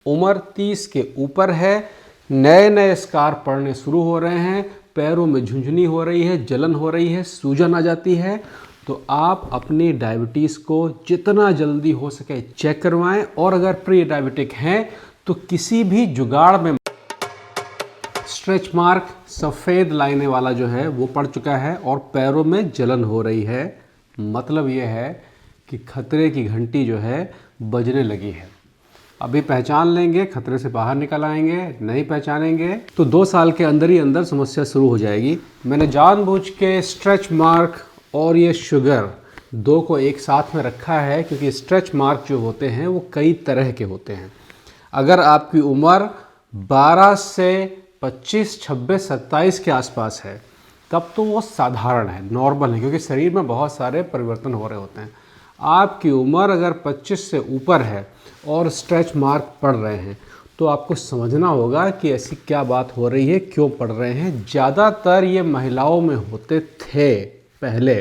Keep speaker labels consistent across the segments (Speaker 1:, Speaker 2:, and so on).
Speaker 1: उम्र 30 के ऊपर है, नए नए स्कार पड़ने शुरू हो रहे हैं, पैरों में झुंझुनी हो रही है, जलन हो रही है, सूजन आ जाती है, तो आप अपनी डायबिटीज़ को जितना जल्दी हो सके चेक करवाएं। और अगर प्री डायबिटिक हैं तो किसी भी जुगाड़ में स्ट्रेच मार्क, सफ़ेद लाइनें वाला जो है वो पड़ चुका है और पैरों में जलन हो रही है, मतलब ये है कि खतरे की घंटी जो है बजने लगी है। अभी पहचान लेंगे, खतरे से बाहर निकल आएंगे, नहीं पहचानेंगे तो 2 साल के अंदर ही अंदर समस्या शुरू हो जाएगी। मैंने जानबूझ के स्ट्रेच मार्क और ये शुगर दो को एक साथ में रखा है क्योंकि स्ट्रेच मार्क जो होते हैं वो कई तरह के होते हैं। अगर आपकी उम्र 12 से 25, 26, 27 के आसपास है तब तो वो साधारण है, नॉर्मल है, क्योंकि शरीर में बहुत सारे परिवर्तन हो रहे होते हैं। आपकी उम्र अगर 25 से ऊपर है और स्ट्रेच मार्क पड़ रहे हैं तो आपको समझना होगा कि ऐसी क्या बात हो रही है, क्यों पड़ रहे हैं। ज़्यादातर ये महिलाओं में होते थे पहले,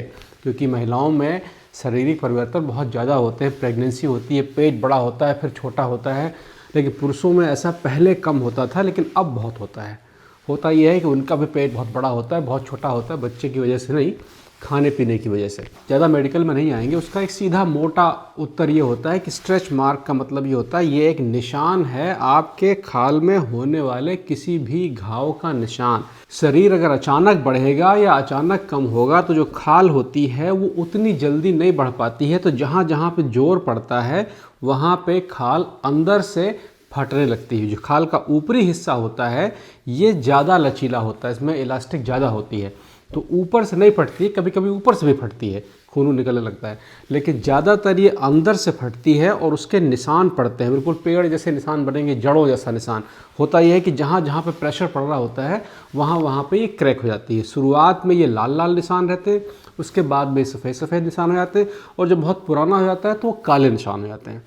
Speaker 1: क्योंकि महिलाओं में शारीरिक परिवर्तन बहुत ज़्यादा होते हैं, प्रेगनेंसी होती है, पेट बड़ा होता है, फिर छोटा होता है, लेकिन पुरुषों में ऐसा पहले कम होता था, लेकिन अब बहुत होता है। होता यह है कि उनका भी पेट बहुत बड़ा होता है, बहुत छोटा होता है, बच्चे की वजह से नहीं, खाने पीने की वजह से। ज़्यादा मेडिकल में नहीं आएंगे। उसका एक सीधा मोटा उत्तर ये होता है कि स्ट्रेच मार्क का मतलब ये होता है, ये एक निशान है आपके खाल में होने वाले किसी भी घाव का निशान। शरीर अगर अचानक बढ़ेगा या अचानक कम होगा तो जो खाल होती है वो उतनी जल्दी नहीं बढ़ पाती है, तो जहाँ जहाँ पे जोर पड़ता है वहाँ पे खाल अंदर से फटने लगती है। जो खाल का ऊपरी हिस्सा होता है ये ज़्यादा लचीला होता है, इसमें इलास्टिक ज़्यादा होती है, तो ऊपर से नहीं फटती है, कभी कभी ऊपर से भी फटती है, खून निकलने लगता है, लेकिन ज़्यादातर ये अंदर से फटती है और उसके निशान पड़ते हैं, बिल्कुल पेड़ जैसे निशान बनेंगे, जड़ों जैसा निशान। होता यह है कि जहाँ जहाँ पे प्रेशर पड़ रहा होता है वहाँ वहाँ पे ये क्रैक हो जाती है। शुरुआत में ये लाल लाल निशान रहते हैं, उसके बाद में सफ़ेद सफ़ेद निशान हो जाते हैं, और जब बहुत पुराना हो जाता है तो वो काले निशान हो जाते हैं।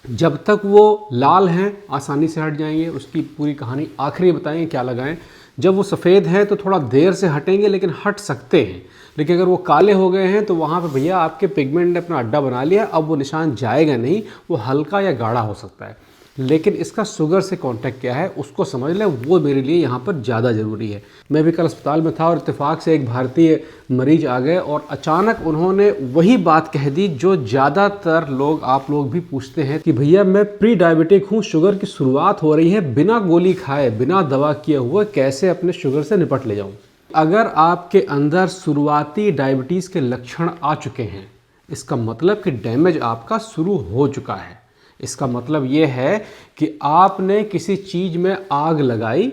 Speaker 1: जब तक वो लाल हैं आसानी से हट जाएंगे, उसकी पूरी कहानी आखिरी बताएंगे क्या लगाएं। जब वो सफ़ेद हैं तो थोड़ा देर से हटेंगे, लेकिन हट सकते हैं। लेकिन अगर वो काले हो गए हैं तो वहाँ पे भैया आपके पिगमेंट ने अपना अड्डा बना लिया, अब वो निशान जाएगा नहीं, वो हल्का या गाढ़ा हो सकता है। लेकिन इसका शुगर से कांटेक्ट क्या है उसको समझ लें, वो मेरे लिए यहाँ पर ज़्यादा ज़रूरी है। मैं भी कल अस्पताल में था और इत्तेफाक से एक भारतीय मरीज आ गए और अचानक उन्होंने वही बात कह दी जो ज़्यादातर लोग, आप लोग भी पूछते हैं कि भैया मैं प्री डायबिटिक हूँ, शुगर की शुरुआत हो रही है, बिना गोली खाए, बिना दवा किए हुए कैसे अपने शुगर से निपट ले जाऊँ। अगर आपके अंदर शुरुआती डायबिटीज़ के लक्षण आ चुके हैं, इसका मतलब कि डैमेज आपका शुरू हो चुका है। इसका मतलब ये है कि आपने किसी चीज़ में आग लगाई,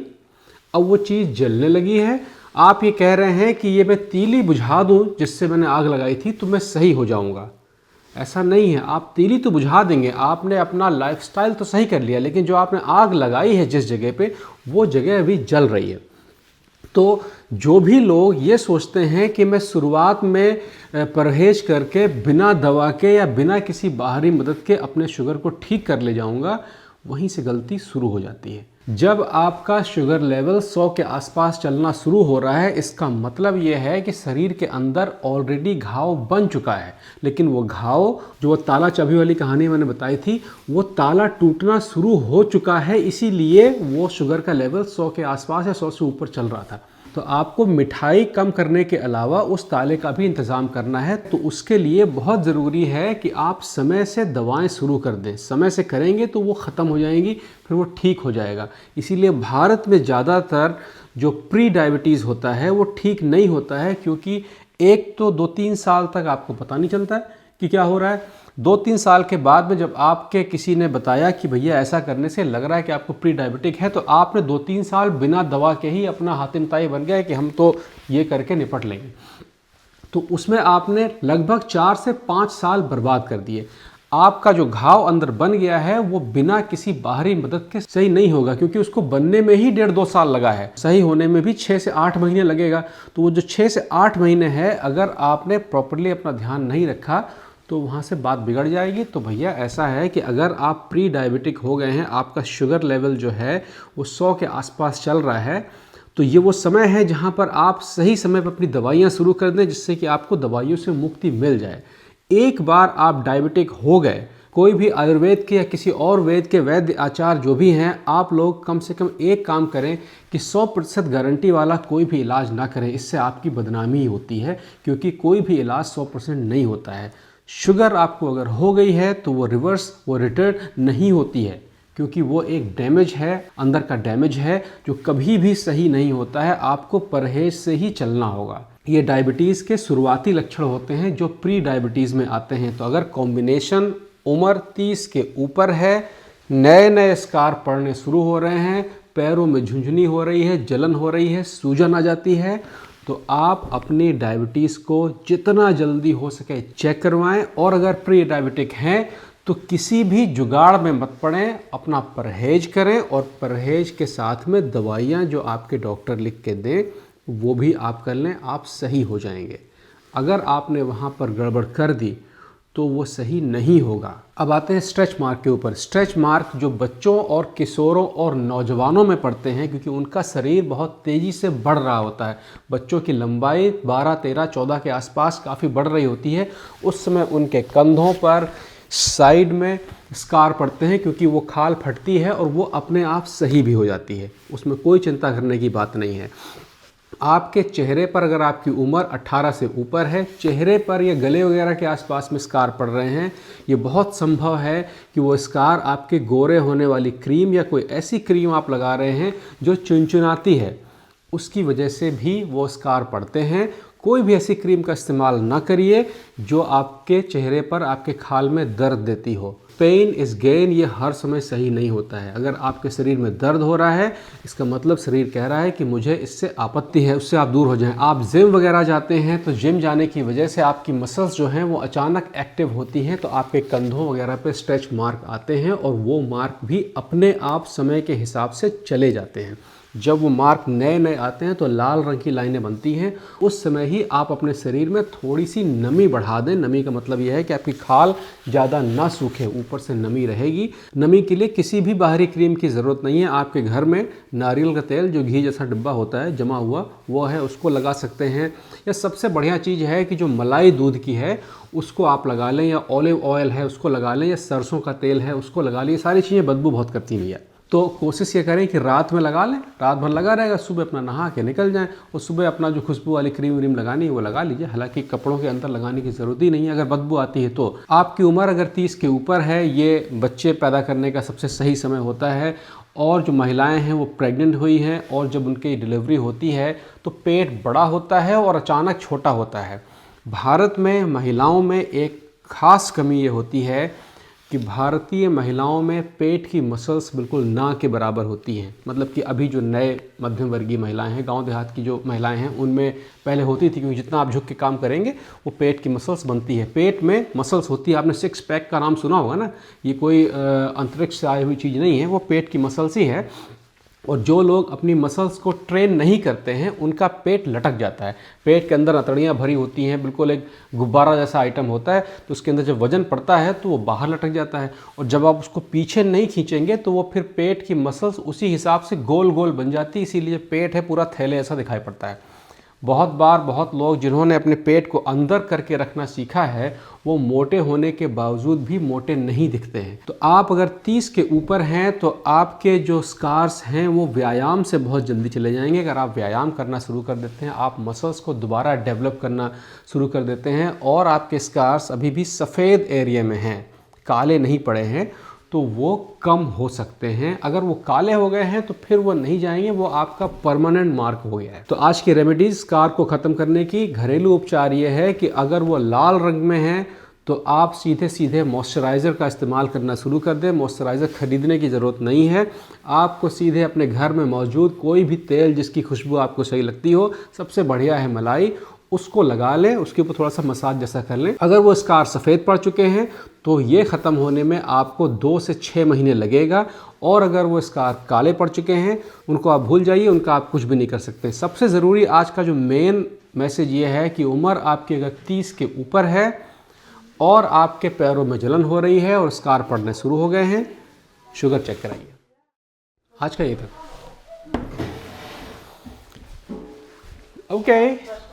Speaker 1: अब वो चीज़ जलने लगी है। आप ये कह रहे हैं कि ये मैं तीली बुझा दूं जिससे मैंने आग लगाई थी तो मैं सही हो जाऊंगा। ऐसा नहीं है, आप तीली तो बुझा देंगे, आपने अपना लाइफस्टाइल तो सही कर लिया, लेकिन जो आपने आग लगाई है जिस जगह पे, वो जगह अभी जल रही है। तो जो भी लोग ये सोचते हैं कि मैं शुरुआत में परहेज करके बिना दवा के या बिना किसी बाहरी मदद के अपने शुगर को ठीक कर ले जाऊंगा, वहीं से गलती शुरू हो जाती है। जब आपका शुगर लेवल 100 के आसपास चलना शुरू हो रहा है, इसका मतलब ये है कि शरीर के अंदर ऑलरेडी घाव बन चुका है, लेकिन वो घाव, जो वो ताला चाबी वाली कहानी मैंने बताई थी, वो ताला टूटना शुरू हो चुका है, इसीलिए वो शुगर का लेवल 100 के आसपास या 100 से ऊपर चल रहा था। तो आपको मिठाई कम करने के अलावा उस ताले का भी इंतज़ाम करना है। तो उसके लिए बहुत ज़रूरी है कि आप समय से दवाएं शुरू कर दें। समय से करेंगे तो वो ख़त्म हो जाएंगी, फिर वो ठीक हो जाएगा। इसीलिए भारत में ज़्यादातर जो प्री डायबिटीज़ होता है वो ठीक नहीं होता है, क्योंकि एक तो 2-3 साल तक आपको पता नहीं चलता है कि क्या हो रहा है। 2-3 साल के बाद में जब आपके किसी ने बताया कि भैया ऐसा करने से लग रहा है कि आपको प्री डायबिटिक है, तो आपने 2-3 साल बिना दवा के ही अपना हातिम ताई बन गया कि हम तो ये करके निपट लेंगे। तो उसमें आपने लगभग 4 से 5 साल बर्बाद कर दिए। आपका जो घाव अंदर बन गया है वो बिना किसी बाहरी मदद के सही नहीं होगा, क्योंकि उसको बनने में ही 1.5-2 साल लगा है, सही होने में भी 6 से 8 महीने लगेगा। तो वो जो 6 से 8 महीने है, अगर आपने प्रॉपरली अपना ध्यान नहीं रखा तो वहाँ से बात बिगड़ जाएगी। तो भैया ऐसा है कि अगर आप प्री डायबिटिक हो गए हैं, आपका शुगर लेवल जो है वो 100 के आसपास चल रहा है, तो ये वो समय है जहाँ पर आप सही समय पर अपनी दवाइयाँ शुरू कर दें, जिससे कि आपको दवाइयों से मुक्ति मिल जाए। एक बार आप डायबिटिक हो गए कोई भी आयुर्वेद के या किसी और वेद के वैद्य आचार्य जो भी हैं, आप लोग कम से कम एक काम करें कि 100% गारंटी वाला कोई भी इलाज ना करें। इससे आपकी बदनामी होती है, क्योंकि कोई भी इलाज 100% नहीं होता है। शुगर आपको अगर हो गई है तो वो रिटर्न नहीं होती है, क्योंकि वो एक डैमेज है, अंदर का डैमेज है जो कभी भी सही नहीं होता है। आपको परहेज से ही चलना होगा। ये डायबिटीज़ के शुरुआती लक्षण होते हैं जो प्री डायबिटीज़ में आते हैं। तो अगर कॉम्बिनेशन उम्र 30 के ऊपर है, नए नए स्कार पड़ने शुरू हो रहे हैं, पैरों में झुंझुनी हो रही है, जलन हो रही है, सूजन आ जाती है, तो आप अपनी डायबिटीज़ को जितना जल्दी हो सके चेक करवाएं। और अगर प्री डायबिटिक हैं तो किसी भी जुगाड़ में मत पड़ें, अपना परहेज करें, और परहेज के साथ में दवाइयाँ जो आपके डॉक्टर लिख के दें वो भी आप कर लें, आप सही हो जाएंगे। अगर आपने वहाँ पर गड़बड़ कर दी तो वो सही नहीं होगा। अब आते हैं स्ट्रेच मार्क के ऊपर। स्ट्रेच मार्क जो बच्चों और किशोरों और नौजवानों में पड़ते हैं, क्योंकि उनका शरीर बहुत तेज़ी से बढ़ रहा होता है। बच्चों की लंबाई 12, 13, 14 के आसपास काफ़ी बढ़ रही होती है। उस समय उनके कंधों पर साइड में स्कार पड़ते हैं, क्योंकि वो खाल फटती है और वो अपने आप सही भी हो जाती है, उसमें कोई चिंता करने की बात नहीं है। आपके चेहरे पर अगर आपकी उम्र 18 से ऊपर है, चेहरे पर या गले वगैरह के आसपास में स्कार पड़ रहे हैं, ये बहुत संभव है कि वो स्कार आपके गोरे होने वाली क्रीम या कोई ऐसी क्रीम आप लगा रहे हैं जो चुनचुनाती है, उसकी वजह से भी वो स्कार पड़ते हैं। कोई भी ऐसी क्रीम का इस्तेमाल ना करिए जो आपके चेहरे पर, आपके खाल में दर्द देती हो। पेन इज़ गेन, ये हर समय सही नहीं होता है। अगर आपके शरीर में दर्द हो रहा है, इसका मतलब शरीर कह रहा है कि मुझे इससे आपत्ति है, उससे आप दूर हो जाएं। आप जिम वगैरह जाते हैं तो जिम जाने की वजह से आपकी मसल्स जो हैं वो अचानक एक्टिव होती हैं, तो आपके कंधों वगैरह पे स्ट्रेच मार्क आते हैं, और वो मार्क भी अपने आप समय के हिसाब से चले जाते हैं। जब वो मार्क नए नए आते हैं तो लाल रंग की लाइनें बनती हैं। उस समय ही आप अपने शरीर में थोड़ी सी नमी बढ़ा दें। नमी का मतलब यह है कि आपकी खाल ज़्यादा ना सूखे, ऊपर से नमी रहेगी। नमी के लिए किसी भी बाहरी क्रीम की ज़रूरत नहीं है। आपके घर में नारियल का तेल जो घी जैसा डिब्बा होता है जमा हुआ, वो है, उसको लगा सकते हैं। या सबसे बढ़िया चीज़ है कि जो मलाई दूध की है उसको आप लगा लें, या ऑलिव ऑयल है उसको लगा लें, या सरसों का तेल है उसको लगा लें। ये सारी चीज़ें बदबू बहुत करती हैं भैया, तो कोशिश ये करें कि रात में लगा लें, रात भर लगा रहेगा, सुबह अपना नहा के निकल जाएं, और सुबह अपना जो खुशबू वाली क्रीम व्रीम लगानी है वो लगा लीजिए। हालांकि कपड़ों के अंदर लगाने की ज़रूरत ही नहीं है अगर बदबू आती है तो। आपकी उम्र अगर 30 के ऊपर है, ये बच्चे पैदा करने का सबसे सही समय होता है। और जो महिलाएं हैं वो प्रेग्नेंट हुई हैं और जब उनकी डिलीवरी होती है तो पेट बड़ा होता है और अचानक छोटा होता है। भारत में महिलाओं में एक ख़ास कमी ये होती है कि भारतीय महिलाओं में पेट की मसल्स बिल्कुल ना के बराबर होती हैं। मतलब कि अभी जो नए मध्यम वर्गीय महिलाएं हैं, गांव देहात की जो महिलाएं हैं, उनमें पहले होती थी, क्योंकि जितना आप झुक के काम करेंगे वो पेट की मसल्स बनती है। पेट में मसल्स होती है। आपने 6 पैक का नाम सुना होगा ना, ये कोई अंतरिक्ष से आई हुई चीज़ नहीं है, वो पेट की मसल्स ही है। और जो लोग अपनी मसल्स को ट्रेन नहीं करते हैं उनका पेट लटक जाता है। पेट के अंदर अतड़ियाँ भरी होती हैं, बिल्कुल एक गुब्बारा जैसा आइटम होता है, तो उसके अंदर जब वजन पड़ता है तो वो बाहर लटक जाता है। और जब आप उसको पीछे नहीं खींचेंगे तो वो फिर पेट की मसल्स उसी हिसाब से गोल गोल बन जाती है, इसीलिए पेट है पूरा थैले ऐसा दिखाई पड़ता है। बहुत बार बहुत लोग जिन्होंने अपने पेट को अंदर करके रखना सीखा है वो मोटे होने के बावजूद भी मोटे नहीं दिखते हैं। तो आप अगर 30 के ऊपर हैं तो आपके जो स्कार्स हैं वो व्यायाम से बहुत जल्दी चले जाएंगे। अगर आप व्यायाम करना शुरू कर देते हैं, आप मसल्स को दोबारा डेवलप करना शुरू कर देते हैं, और आपके स्कार्स अभी भी सफ़ेद एरिया में हैं, काले नहीं पड़े हैं, तो वो कम हो सकते हैं। अगर वो काले हो गए हैं तो फिर वो नहीं जाएंगे, वो आपका परमानेंट मार्क हो गया है। तो आज की रेमेडीज स्कार को ख़त्म करने की घरेलू उपचार ये है कि अगर वो लाल रंग में है तो आप सीधे सीधे मॉइस्चराइज़र का इस्तेमाल करना शुरू कर दें। मॉइस्चराइज़र खरीदने की ज़रूरत नहीं है, आपको सीधे अपने घर में मौजूद कोई भी तेल जिसकी खुशबू आपको सही लगती हो, सबसे बढ़िया है मलाई, उसको लगा लें, उसके ऊपर थोड़ा सा मसाज जैसा कर लें। अगर वो स्कार सफ़ेद पड़ चुके हैं तो ये ख़त्म होने में आपको 2 से 6 महीने लगेगा, और अगर वो स्कार काले पड़ चुके हैं उनको आप भूल जाइए, उनका आप कुछ भी नहीं कर सकते। सबसे ज़रूरी आज का जो मेन मैसेज ये है कि उम्र आपकी अगर 30 के ऊपर है और आपके पैरों में जलन हो रही है और स्कार पड़ने शुरू हो गए हैं, शुगर चेक कराइए। आज का ये था। ओके।